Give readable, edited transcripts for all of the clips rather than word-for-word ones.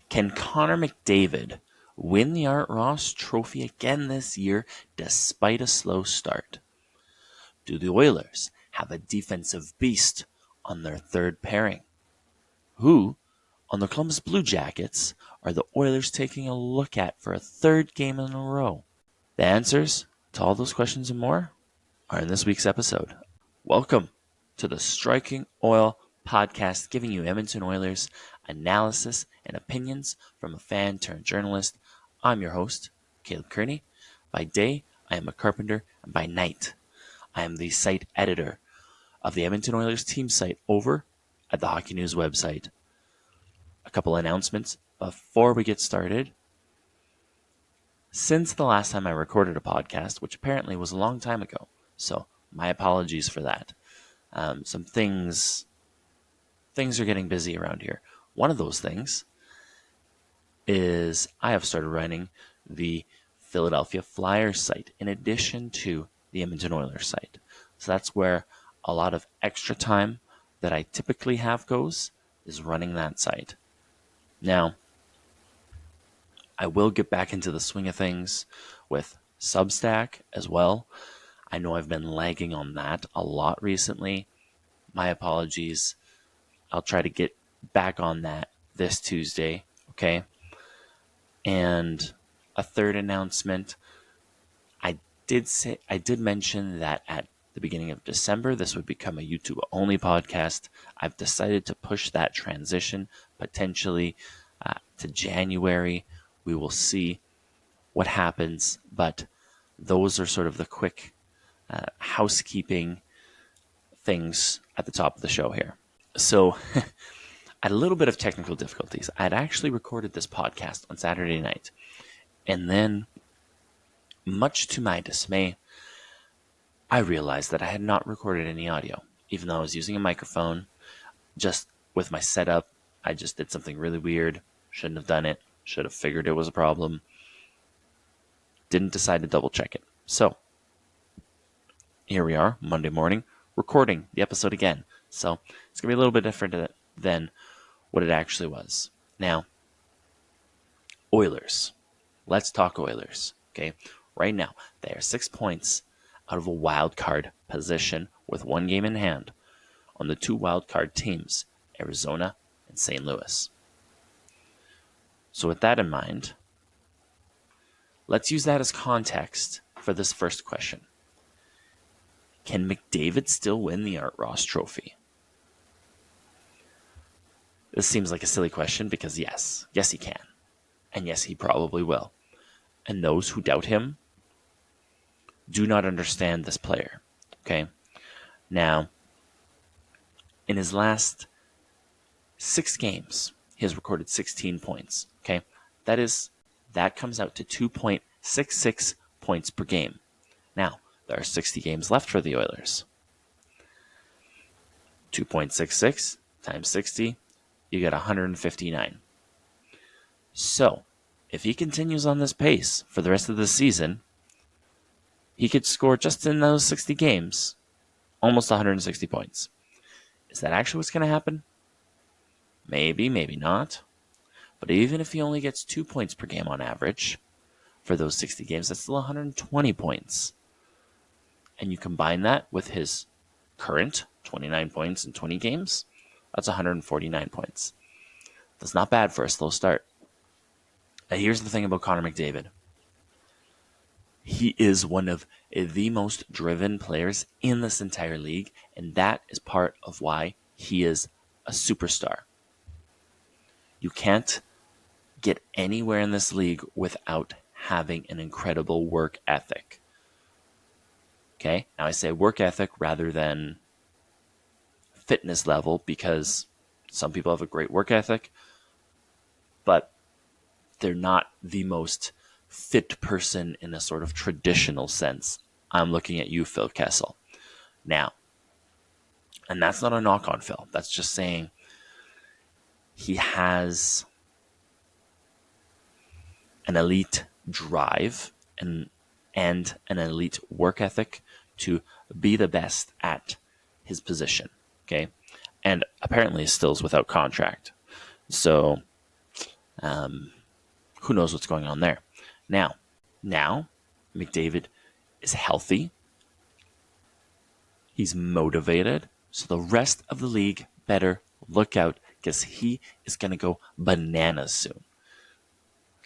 Can Connor McDavid win the Art Ross Trophy again this year despite a slow start? Do the Oilers have a defensive beast on their third pairing? Who on the Columbus Blue Jackets are the Oilers taking a look at for a third game in a row? The answers to all those questions and more are in this week's episode. Welcome to the Striking Oil podcast, giving you Edmonton Oilers analysis and opinions from a fan turned journalist. I'm your host, Caleb Kearney. By day, I am a carpenter, and by night, I am the site editor of the Edmonton Oilers team site over at the Hockey News website. A couple announcements before we get started. Since the last time I recorded a podcast, which apparently was a long time ago, so my apologies for that. Some things are getting busy around here. One of those things is I have started running the Philadelphia Flyers site in addition to the Edmonton Oilers site. So that's where a lot of extra time that I typically have goes, is running that site. Now, I will get back into the swing of things with Substack as well. I know I've been lagging on that a lot recently. My apologies. I'll try to get back on that this Tuesday, okay? And a third announcement, I did mention that at the beginning of December, this would become a YouTube-only podcast. I've decided to push that transition potentially to January. We will see what happens, but those are sort of the quick housekeeping things at the top of the show here. So I had a little bit of technical difficulties. I had actually recorded this podcast on Saturday night, and then, much to my dismay, I realized that I had not recorded any audio, even though I was using a microphone. Just with my setup, I just did something really weird. Shouldn't have done it. Should have figured it was a problem. Didn't decide to double check it. So, here we are, Monday morning, recording the episode again. So, it's going to be a little bit different than what it actually was. Now, Oilers. Let's talk Oilers, okay? Right now, they are 6 points out of a wild card position with one game in hand on the two wild card teams, Arizona and St. Louis. So with that in mind, let's use that as context for this first question. Can McDavid still win the Art Ross Trophy? This seems like a silly question because yes he can. And yes, he probably will. And those who doubt him do not understand this player. Okay? Now, in his last 6 games, he has recorded 16 points. Okay? That comes out to 2.66 points per game. Now, there are 60 games left for the Oilers. 2.66 times 60, you get 159. So, if he continues on this pace for the rest of the season, he could score just in those 60 games almost 160 points. Is that actually what's going to happen? Maybe, maybe not. But even if he only gets 2 points per game on average for those 60 games, that's still 120 points. And you combine that with his current 29 points in 20 games, that's 149 points. That's not bad for a slow start. Now, here's the thing about Connor McDavid. He is one of the most driven players in this entire league, and that is part of why he is a superstar. You can't get anywhere in this league without having an incredible work ethic. Okay? Now I say work ethic rather than fitness level because some people have a great work ethic, but they're not the most fit person in a sort of traditional sense. I'm looking at you, Phil Kessel. Now, and that's not a knock on Phil. That's just saying he has an elite drive and an elite work ethic to be the best at his position. Okay. And apparently still is without contract. So Who knows what's going on there? Now, McDavid is healthy. He's motivated. So the rest of the league better look out because he is going to go bananas soon.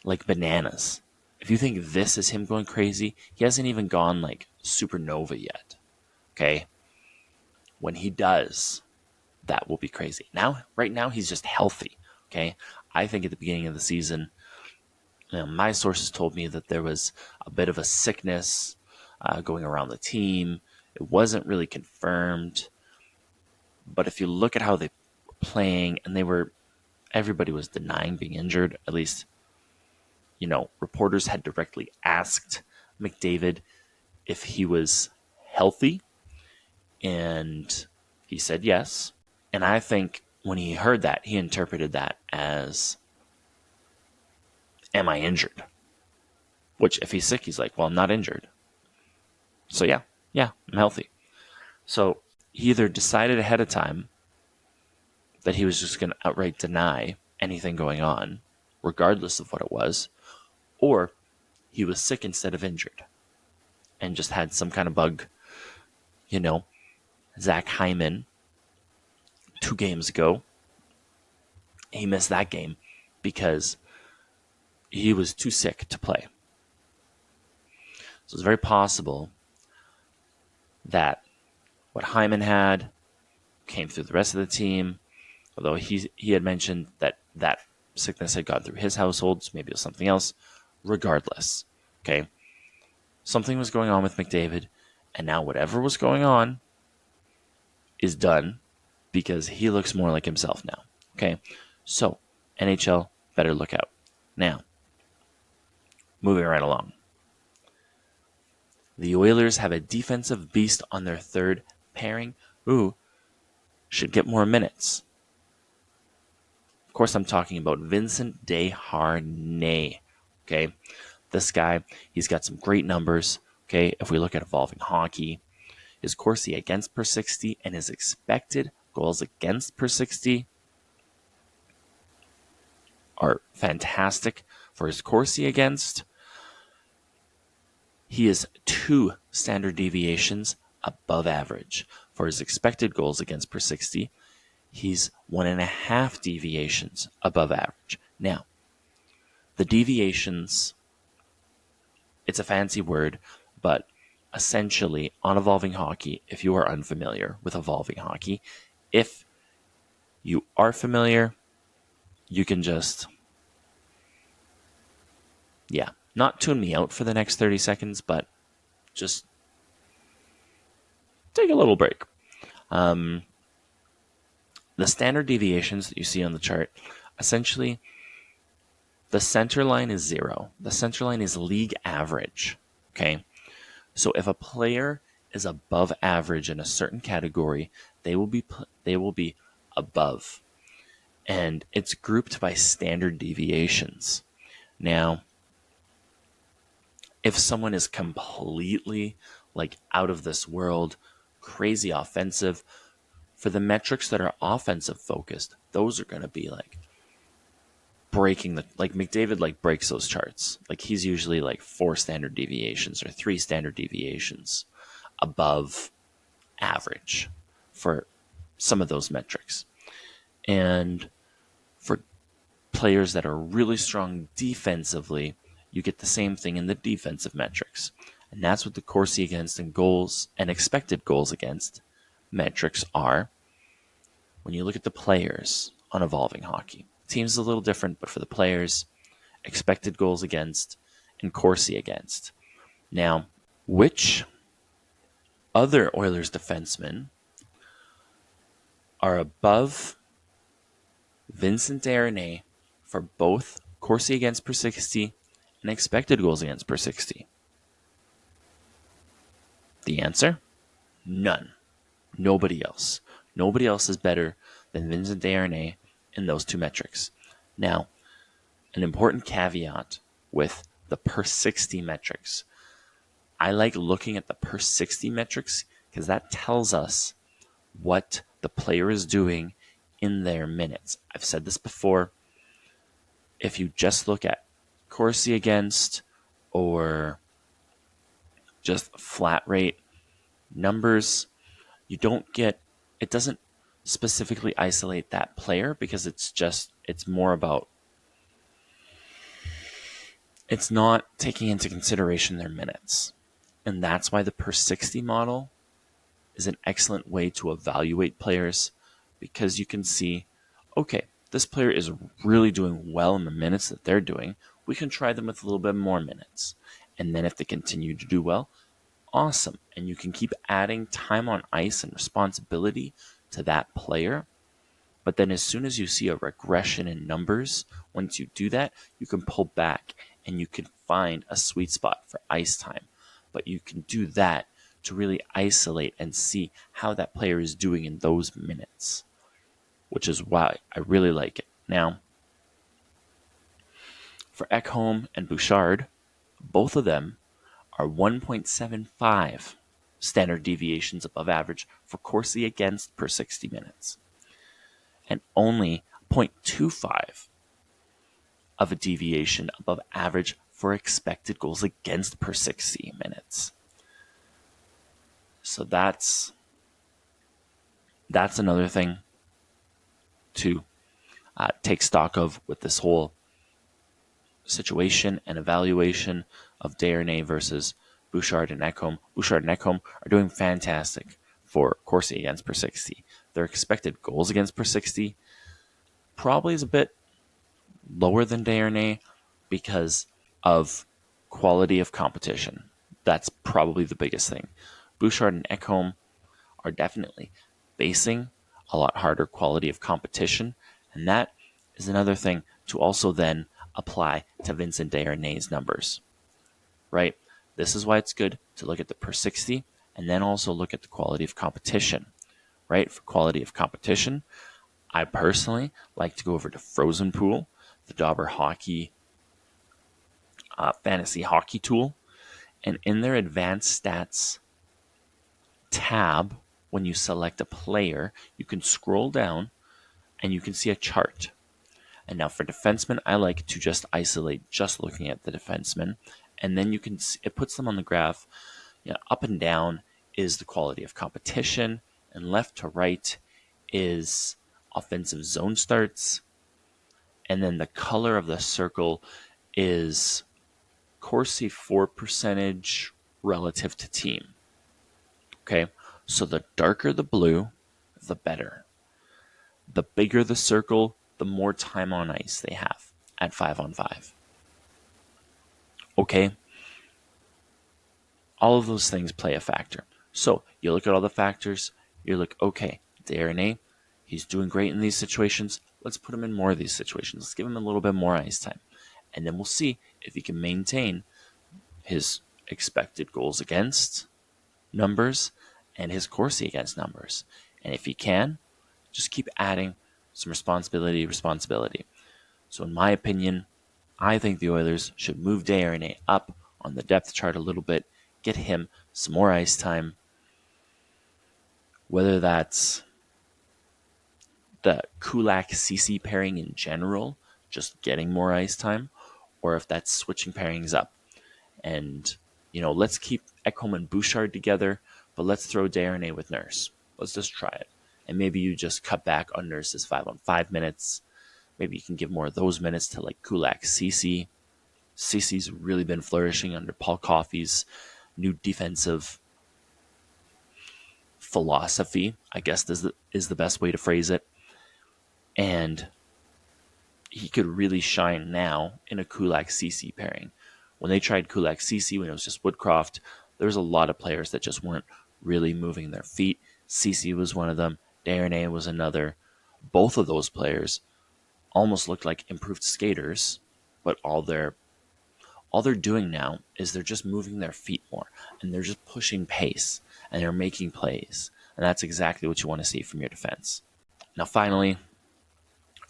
Like bananas. If you think this is him going crazy, he hasn't even gone like supernova yet. Okay? When he does, that will be crazy. Right now, he's just healthy. Okay? I think at the beginning of the season, my sources told me that there was a bit of a sickness going around the team. It wasn't really confirmed. But if you look at how they were playing, and everybody was denying being injured, at least, reporters had directly asked McDavid if he was healthy, and he said yes. And I think when he heard that, he interpreted that as, am I injured? Which, if he's sick, he's like, well, I'm not injured. So yeah, I'm healthy. So he either decided ahead of time that he was just going to outright deny anything going on, regardless of what it was, or he was sick instead of injured and just had some kind of bug. Zach Hyman, 2 games ago, he missed that game because he was too sick to play. So it's very possible that what Hyman had came through the rest of the team, although he had mentioned that sickness had gone through his household, so maybe it was something else. Regardless, okay? Something was going on with McDavid, and now whatever was going on is done because he looks more like himself now, okay? So, NHL better look out. Now, moving right along. The Oilers have a defensive beast on their third pairing who should get more minutes. Of course, I'm talking about Vincent Desharnais. Okay, this guy, he's got some great numbers. Okay, if we look at evolving hockey, his Corsi against per 60 and his expected goals against per 60 are fantastic. For his Corsi against, he is 2 standard deviations above average. For his expected goals against per 60, he's 1.5 deviations above average. Now, the deviations, it's a fancy word, but essentially on evolving hockey, if you are unfamiliar with evolving hockey, if you are familiar, you can just, not tune me out for the next 30 seconds, but just take a little break. The standard deviations that you see on the chart, essentially, the center line is 0. The center line is league average, okay? So if a player is above average in a certain category, they will be above. And it's grouped by standard deviations. Now, if someone is completely out of this world, crazy offensive, for the metrics that are offensive focused, those are going to be breaking McDavid breaks those charts. He's usually 4 standard deviations or 3 standard deviations above average for some of those metrics. And for players that are really strong defensively, you get the same thing in the defensive metrics. And that's what the Corsi against and goals and expected goals against metrics are. When you look at the players on evolving hockey, teams is a little different, but for the players, expected goals against and Corsi against. Now, which other Oilers defensemen are above Vincent Desharnais for both Corsi against per 60 and expected goals against per 60? The answer? None. Nobody else. Nobody else is better than Vincent Desharnais in those 2 metrics. Now, an important caveat with the per 60 metrics. I like looking at the per 60 metrics because that tells us what the player is doing in their minutes. I've said this before. if you just look at Corsi against or just flat rate numbers, you don't get, it doesn't specifically isolate that player because it's more about, it's not taking into consideration their minutes. And that's why the per 60 model is an excellent way to evaluate players, because you can see, okay, this player is really doing well in the minutes that they're doing. We can try them with a little bit more minutes. And then if they continue to do well, awesome. And you can keep adding time on ice and responsibility to that player. But then as soon as you see a regression in numbers, once you do that, you can pull back and you can find a sweet spot for ice time. But you can do that to really isolate and see how that player is doing in those minutes, which is why I really like it. Now, for Ekholm and Bouchard, both of them are 1.75 standard deviations above average for Corsi against per 60 minutes, and only 0.25 of a deviation above average for expected goals against per 60 minutes. So that's another thing to take stock of with this whole situation and evaluation of Desharnais versus Bouchard and Ekholm. Bouchard and Ekholm are doing fantastic for Corsi against per 60. Their expected goals against per 60 probably is a bit lower than Desharnais because of quality of competition. That's probably the biggest thing. Bouchard and Ekholm are definitely facing a lot harder quality of competition, and that is another thing to also then apply to Vincent Desharnais' numbers, right? This is why it's good to look at the per 60 and then also look at the quality of competition, right? For quality of competition, I personally like to go over to Frozen Pool, the Dauber Hockey fantasy hockey tool, and in their advanced stats tab, when you select a player, you can scroll down and you can see a chart. And now for defensemen, I like to just isolate just looking at the defensemen, and then you can see, it puts them on the graph. Up and down is the quality of competition, and left to right is offensive zone starts, and then the color of the circle is Corsi for percentage relative to team. Okay, so the darker the blue, the better. The bigger the circle, the more time on ice they have at 5-on-5. Okay, all of those things play a factor. So you look at all the factors, you look, okay, Desharnais, he's doing great in these situations. Let's put him in more of these situations. Let's give him a little bit more ice time. And then we'll see if he can maintain his expected goals against numbers and his Corsi against numbers. And if he can, just keep adding some responsibility. So in my opinion, I think the Oilers should move Desharnais up on the depth chart a little bit, get him some more ice time, whether that's the Kulak-Ceci pairing in general, just getting more ice time, or if that's switching pairings up. And, let's keep Ekholm and Bouchard together, but let's throw Desharnais with Nurse. Let's just try it. And maybe you just cut back on Nurse's 5-on-5 minutes. Maybe you can give more of those minutes to like Kulak-Ceci. Ceci's really been flourishing under Paul Coffey's new defensive philosophy, I guess is the best way to phrase it. And he could really shine now in a Kulak-Ceci pairing. When they tried Kulak-Ceci, when it was just Woodcroft, there was a lot of players that just weren't really moving their feet. Ceci was one of them. Desharnais was another. Both of those players almost looked like improved skaters, but all they're doing now is they're just moving their feet more, and they're just pushing pace, and they're making plays. And that's exactly what you want to see from your defense. Now, finally,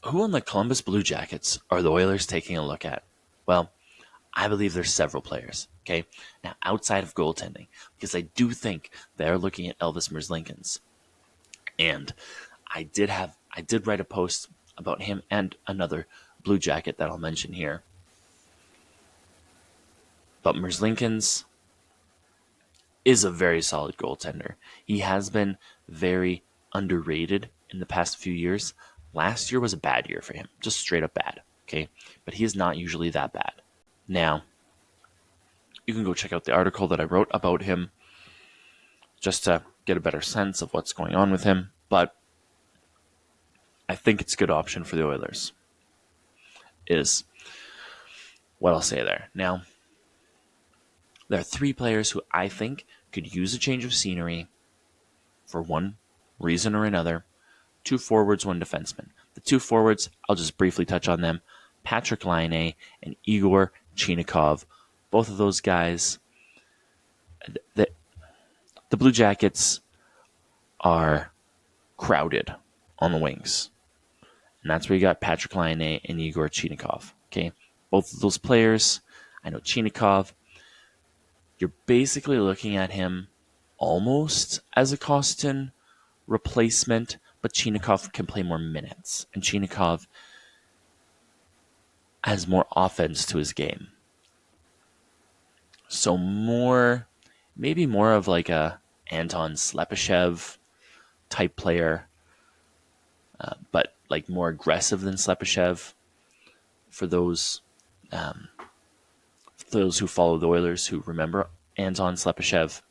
who on the Columbus Blue Jackets are the Oilers taking a look at? Well, I believe there's several players, okay? Now, outside of goaltending, because I do think they're looking at Elvis Merzlikins. And I did write a post about him and another Blue Jacket that I'll mention here. But Merzlikins is a very solid goaltender. He has been very underrated in the past few years. Last year was a bad year for him, just straight up bad, okay? But he is not usually that bad. Now, you can go check out the article that I wrote about him just to get a better sense of what's going on with him, but I think it's a good option for the Oilers, is what I'll say there. Now, there are 3 players who I think could use a change of scenery for one reason or another. 2 forwards, 1 defenseman. The 2 forwards, I'll just briefly touch on them. Patrick Laine and Igor Chinakhov. Both of those guys, the Blue Jackets are crowded on the wings. And that's where you got Patrick Laine and Igor Chinakhov. Okay, both of those players, I know Chinakhov, you're basically looking at him almost as a Kostin replacement, but Chinakhov can play more minutes, and Chinakhov has more offense to his game. So maybe more of like a Anton Slepyshev type player, but like more aggressive than Slepyshev. For those who follow the Oilers who remember Anton Slepyshev,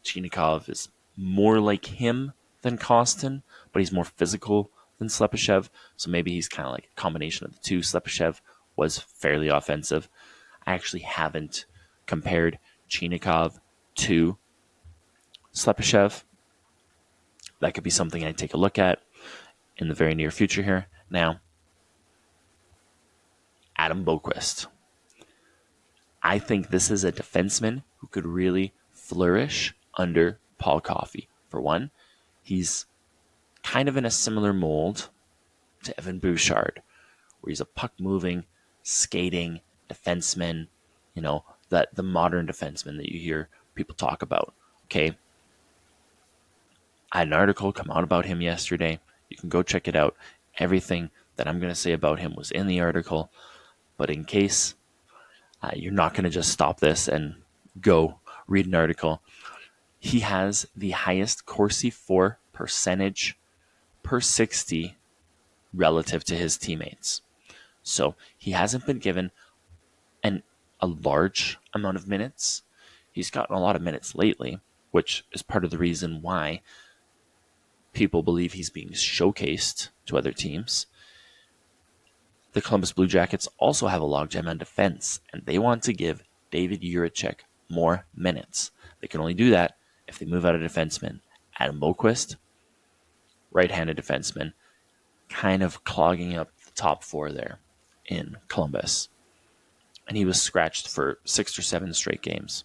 Chinakhov is more like him than Kostin, but he's more physical than Slepyshev. So maybe he's kind of like a combination of the two. Slepyshev was fairly offensive. I actually haven't compared Chinakhov to Slepyshev. That could be something I'd take a look at in the very near future here. Now, Adam Boqvist. I think this is a defenseman who could really flourish under Paul Coffey. For one, he's kind of in a similar mold to Evan Bouchard, where he's a puck-moving, skating defenseman, the modern defenseman that you hear people talk about. Okay, I had an article come out about him yesterday. You can go check it out. Everything that I'm going to say about him was in the article, but in case you're not going to just stop this and go read an article, he has the highest Corsi for percentage per 60 relative to his teammates. So he hasn't been given a large amount of minutes. He's gotten a lot of minutes lately, which is part of the reason why people believe he's being showcased to other teams. The Columbus Blue Jackets also have a logjam on defense, and they want to give David Jiricek more minutes. They can only do that if they move out a defenseman. Adam Boqvist, right-handed defenseman, kind of clogging up the top 4 there in Columbus. And he was scratched for 6 or 7 straight games.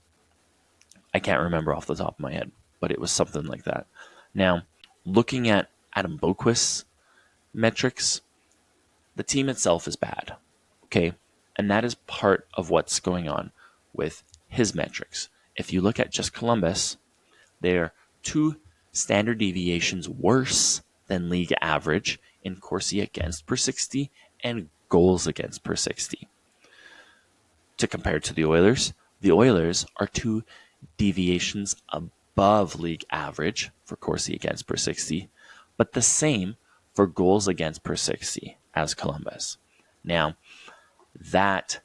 I can't remember off the top of my head, but it was something like that. Now, looking at Adam Boqvist's metrics, the team itself is bad, okay? And that is part of what's going on with his metrics. If you look at just Columbus, they're 2 standard deviations worse than league average in Corsi against per 60 and goals against per 60. To compare to the Oilers are 2 deviations above league average for Corsi against per 60, but the same for goals against per 60 as Columbus. Now, that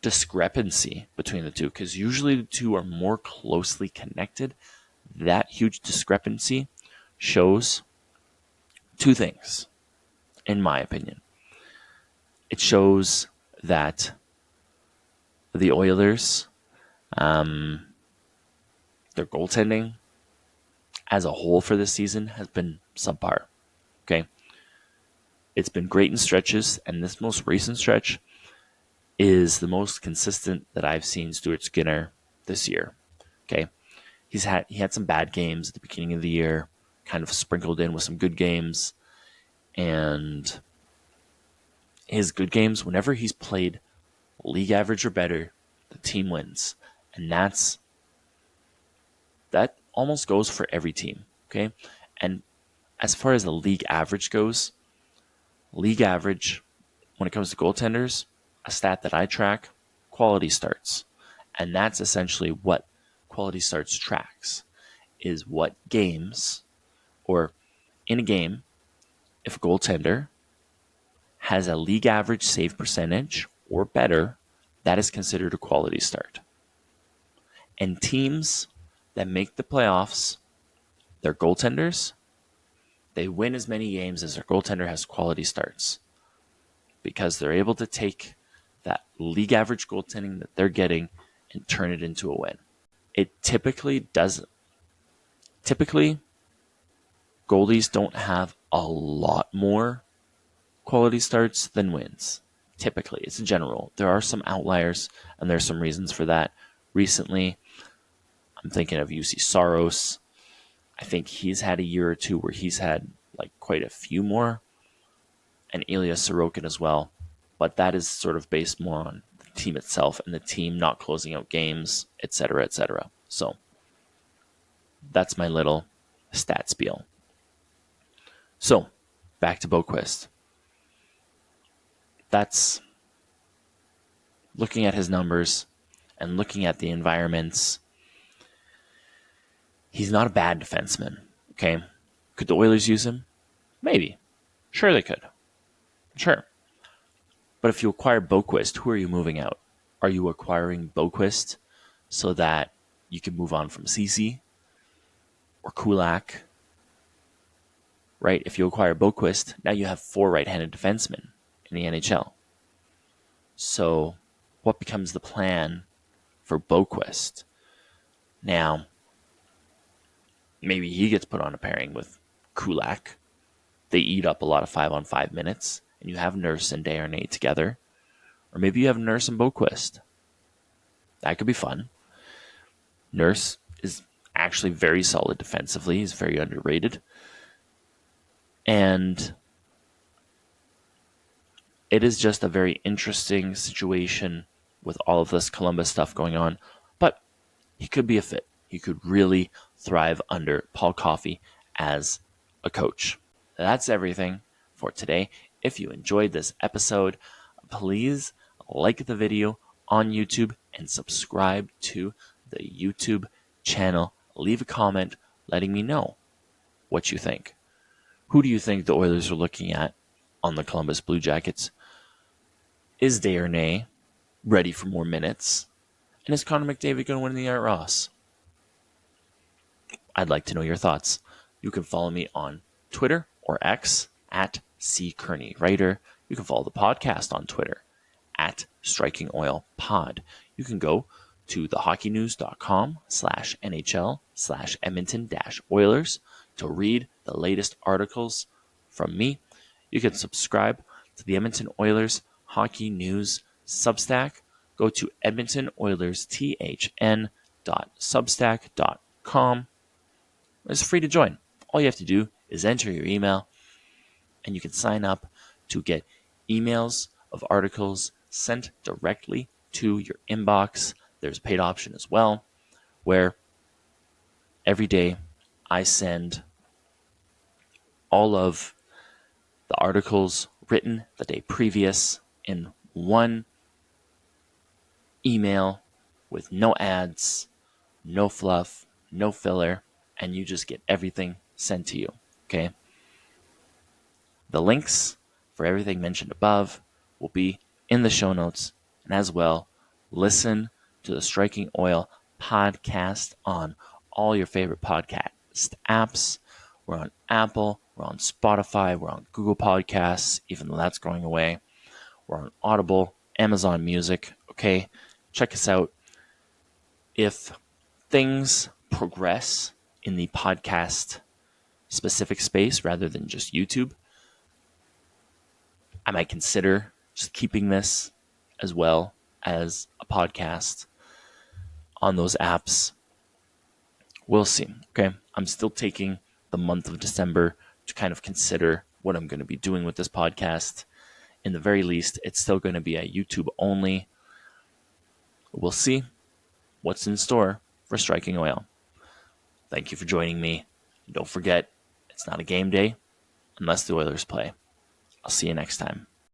discrepancy between the two, because usually the two are more closely connected, that huge discrepancy shows 2 things, in my opinion. It shows that the Oilers, their goaltending as a whole for this season has been subpar. Okay, it's been great in stretches, and this most recent stretch is the most consistent that I've seen Stuart Skinner this year. Okay, he had some bad games at the beginning of the year, kind of sprinkled in with some good games, and his good games, whenever he's played league average or better, the team wins. And that almost goes for every team, okay? And as far as the league average goes, league average when it comes to goaltenders, a stat that I track, quality starts. And that's essentially what quality starts tracks, is what games, or in a game, if a goaltender has a league average save percentage or better, that is considered a quality start. And teams that make the playoffs, their goaltenders, they win as many games as their goaltender has quality starts, because they're able to take that league average goaltending that they're getting and turn it into a win. It typically doesn't. Typically, goalies don't have a lot more quality starts than wins. Typically, it's a general. There are some outliers, and there's some reasons for that. Recently, I'm thinking of UC Saros. I think he's had a year or two where he's had like quite a few more, and Ilya Sorokin as well. But that is sort of based more on the team itself and the team not closing out games, etc., etc. So that's my little stat spiel. So back to Boquist. That's looking at his numbers and looking at the environments. He's not a bad defenseman, okay? Could the Oilers use him? Maybe. Sure they could. Sure. But if you acquire Boquist, who are you moving out? Are you acquiring Boquist so that you can move on from Ceci or Kulak? Right? If you acquire Boquist, now you have 4 right-handed defensemen in the NHL. So what becomes the plan for Boquist? Now, maybe he gets put on a pairing with Kulak. They eat up a lot of 5-on-5 minutes, and you have Nurse and Desharnais together. Or maybe you have Nurse and Boquist. That could be fun. Nurse is actually very solid defensively. He's very underrated. And it is just a very interesting situation with all of this Columbus stuff going on. But he could be a fit. He could really thrive under Paul Coffey as a coach. That's everything for today. If you enjoyed this episode, please like the video on YouTube and subscribe to the YouTube channel. Leave a comment letting me know what you think. Who do you think the Oilers are looking at on the Columbus Blue Jackets? Is Desharnais ready for more minutes? And is Connor McDavid going to win the Art Ross? I'd like to know your thoughts. You can follow me on Twitter or X at @CKearneyWriter. You can follow the podcast on Twitter at StrikingOilPod. You can go to thehockeynews.com/NHL/Edmonton-Oilers to read the latest articles from me. You can subscribe to the Edmonton Oilers Hockey News Substack. Go to edmontonoilersthn.substack.com. It's free to join. All you have to do is enter your email, and you can sign up to get emails of articles sent directly to your inbox. There's a paid option as well, where every day I send all of the articles written the day previous in one email with no ads, no fluff, no filler, and you just get everything sent to you, okay? The links for everything mentioned above will be in the show notes, and as well, listen to the Striking Oil podcast on all your favorite podcast apps. We're on Apple, we're on Spotify, we're on Google Podcasts, even though that's going away. We're on Audible, Amazon Music, okay? Check us out. If things progress in the podcast specific space rather than just YouTube, I might consider just keeping this as well as a podcast on those apps. We'll see, okay? I'm still taking the month of December to kind of consider what I'm going to be doing with this podcast. In the very least, it's still going to be a YouTube only. We'll see what's in store for Striking Oil. Thank you for joining me. Don't forget, it's not a game day unless the Oilers play. I'll see you next time.